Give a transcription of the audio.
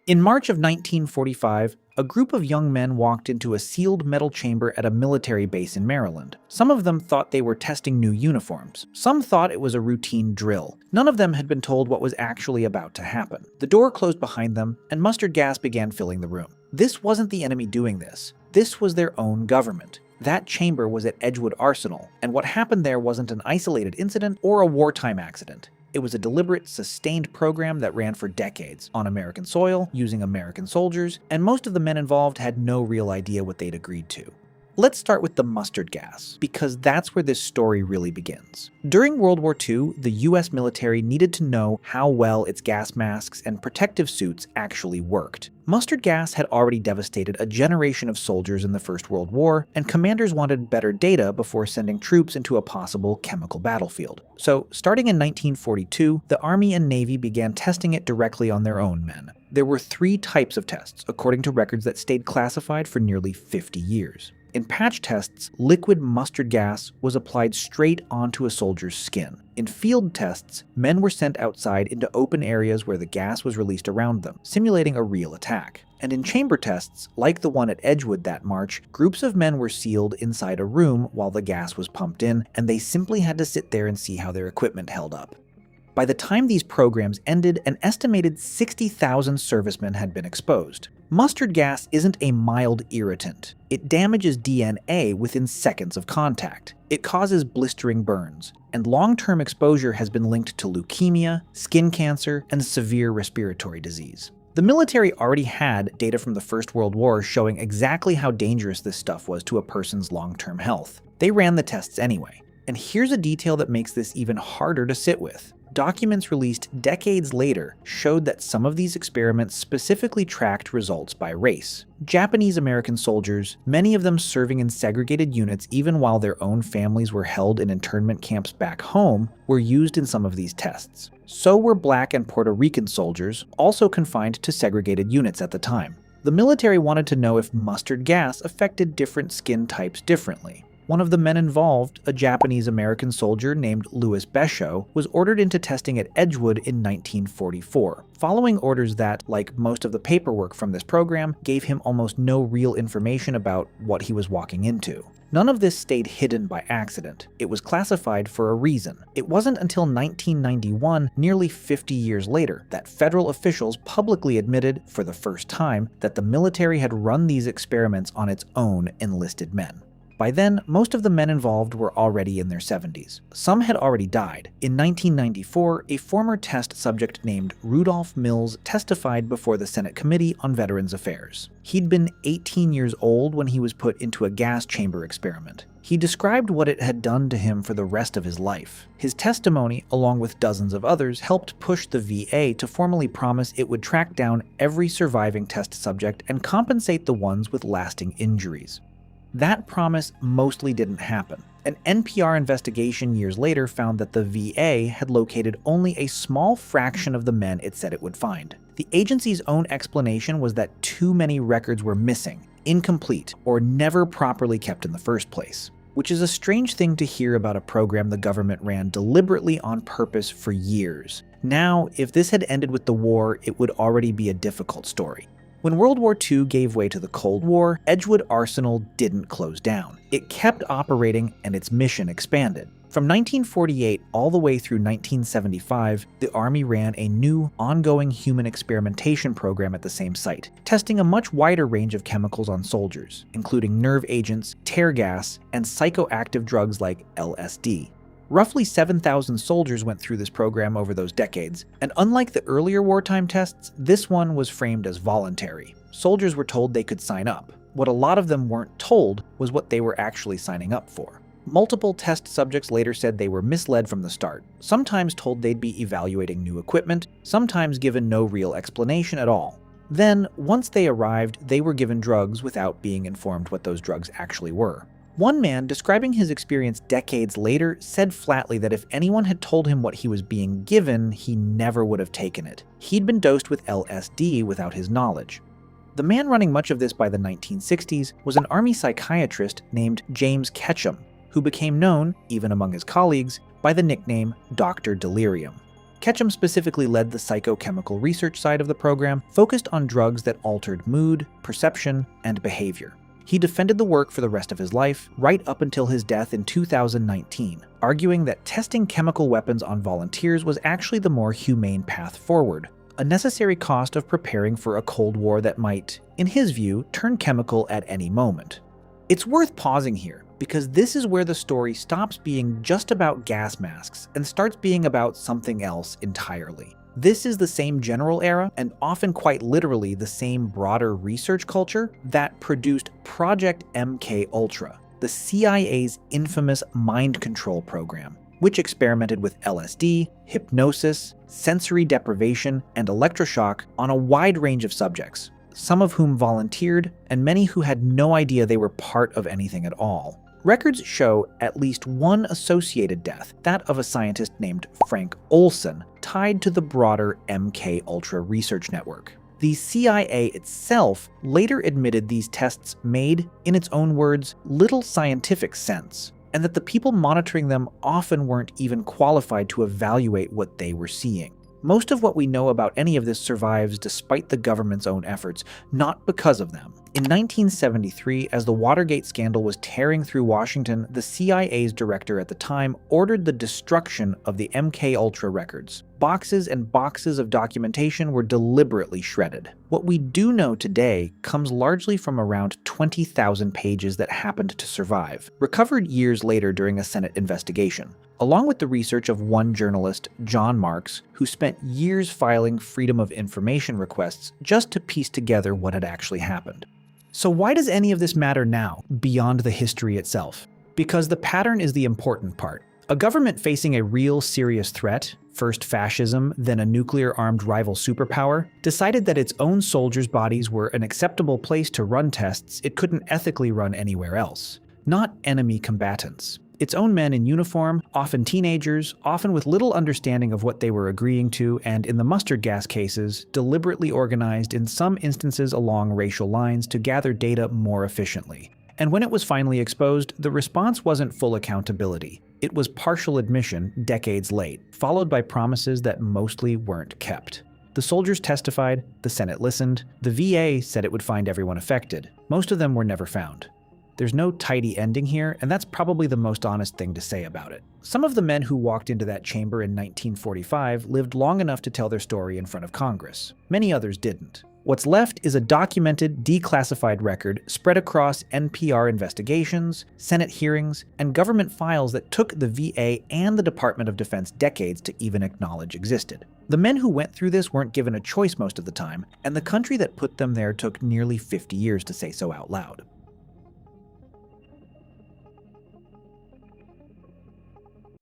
In March of 1945, a group of young men walked into a sealed metal chamber at a military base in Maryland. Some of them thought they were testing new uniforms. Some thought it was a routine drill. None of them had been told what was actually about to happen. The door closed behind them, and mustard gas began filling the room. This wasn't the enemy doing this. This was their own government. That chamber was at Edgewood Arsenal, and what happened there wasn't an isolated incident or a wartime accident. It was a deliberate, sustained program that ran for decades, on American soil, using American soldiers, and most of the men involved had no real idea what they'd agreed to. Let's start with the mustard gas, because that's where this story really begins. During World War II, the US military needed to know how well its gas masks and protective suits actually worked. Mustard gas had already devastated a generation of soldiers in the First World War, and commanders wanted better data before sending troops into a possible chemical battlefield. So, starting in 1942, the Army and Navy began testing it directly on their own men. There were 3 types of tests, according to records that stayed classified for nearly 50 years. In patch tests, liquid mustard gas was applied straight onto a soldier's skin. In field tests, men were sent outside into open areas where the gas was released around them, simulating a real attack. And in chamber tests, like the one at Edgewood that March, groups of men were sealed inside a room while the gas was pumped in, and they simply had to sit there and see how their equipment held up. By the time these programs ended, an estimated 60,000 servicemen had been exposed. Mustard gas isn't a mild irritant. It damages DNA within seconds of contact. It causes blistering burns, and long-term exposure has been linked to leukemia, skin cancer, and severe respiratory disease. The military already had data from the First World War showing exactly how dangerous this stuff was to a person's long-term health. They ran the tests anyway. And here's a detail that makes this even harder to sit with. Documents released decades later showed that some of these experiments specifically tracked results by race. Japanese American soldiers, many of them serving in segregated units even while their own families were held in internment camps back home, were used in some of these tests. So were Black and Puerto Rican soldiers, also confined to segregated units at the time. The military wanted to know if mustard gas affected different skin types differently. One of the men involved, a Japanese-American soldier named Louis Besho, was ordered into testing at Edgewood in 1944, following orders that, like most of the paperwork from this program, gave him almost no real information about what he was walking into. None of this stayed hidden by accident. It was classified for a reason. It wasn't until 1991, nearly 50 years later, that federal officials publicly admitted, for the first time, that the military had run these experiments on its own enlisted men. By then, most of the men involved were already in their 70s. Some had already died. In 1994, a former test subject named Rudolph Mills testified before the Senate Committee on Veterans Affairs. He'd been 18 years old when he was put into a gas chamber experiment. He described what it had done to him for the rest of his life. His testimony, along with dozens of others, helped push the VA to formally promise it would track down every surviving test subject and compensate the ones with lasting injuries. That promise mostly didn't happen. An NPR investigation years later found that the VA had located only a small fraction of the men it said it would find. The agency's own explanation was that too many records were missing, incomplete, or never properly kept in the first place. Which is a strange thing to hear about a program the government ran deliberately on purpose for years. Now, if this had ended with the war, it would already be a difficult story. When World War II gave way to the Cold War, Edgewood Arsenal didn't close down. It kept operating and its mission expanded. From 1948 all the way through 1975, the Army ran a new, ongoing human experimentation program at the same site, testing a much wider range of chemicals on soldiers, including nerve agents, tear gas, and psychoactive drugs like LSD. Roughly 7,000 soldiers went through this program over those decades, and unlike the earlier wartime tests, this one was framed as voluntary. Soldiers were told they could sign up. What a lot of them weren't told was what they were actually signing up for. Multiple test subjects later said they were misled from the start, sometimes told they'd be evaluating new equipment, sometimes given no real explanation at all. Then, once they arrived, they were given drugs without being informed what those drugs actually were. One man, describing his experience decades later, said flatly that if anyone had told him what he was being given, he never would have taken it. He'd been dosed with LSD without his knowledge. The man running much of this by the 1960s was an Army psychiatrist named James Ketchum, who became known, even among his colleagues, by the nickname Dr. Delirium. Ketchum specifically led the psychochemical research side of the program, focused on drugs that altered mood, perception, and behavior. He defended the work for the rest of his life, right up until his death in 2019, arguing that testing chemical weapons on volunteers was actually the more humane path forward, a necessary cost of preparing for a Cold War that might, in his view, turn chemical at any moment. It's worth pausing here, because this is where the story stops being just about gas masks and starts being about something else entirely. This is the same general era, and often quite literally the same broader research culture, that produced Project MKUltra, the CIA's infamous mind control program, which experimented with LSD, hypnosis, sensory deprivation, and electroshock on a wide range of subjects, some of whom volunteered, and many who had no idea they were part of anything at all. Records show at least one associated death, that of a scientist named Frank Olson, tied to the broader MKUltra research network. The CIA itself later admitted these tests made, in its own words, little scientific sense, and that the people monitoring them often weren't even qualified to evaluate what they were seeing. Most of what we know about any of this survives despite the government's own efforts, not because of them. In 1973, as the Watergate scandal was tearing through Washington, the CIA's director at the time ordered the destruction of the MKUltra records. Boxes and boxes of documentation were deliberately shredded. What we do know today comes largely from around 20,000 pages that happened to survive, recovered years later during a Senate investigation, along with the research of one journalist, John Marks, who spent years filing Freedom of Information requests just to piece together what had actually happened. So why does any of this matter now, beyond the history itself? Because the pattern is the important part. A government facing a real serious threat, first fascism, then a nuclear-armed rival superpower, decided that its own soldiers' bodies were an acceptable place to run tests it couldn't ethically run anywhere else. Not enemy combatants. Its own men in uniform, often teenagers, often with little understanding of what they were agreeing to, and in the mustard gas cases, deliberately organized in some instances along racial lines to gather data more efficiently. And when it was finally exposed, the response wasn't full accountability. It was partial admission decades late, followed by promises that mostly weren't kept. The soldiers testified, the Senate listened, the VA said it would find everyone affected. Most of them were never found. There's no tidy ending here, and that's probably the most honest thing to say about it. Some of the men who walked into that chamber in 1945 lived long enough to tell their story in front of Congress. Many others didn't. What's left is a documented, declassified record spread across NPR investigations, Senate hearings, and government files that took the VA and the Department of Defense decades to even acknowledge existed. The men who went through this weren't given a choice most of the time, and the country that put them there took nearly 50 years to say so out loud.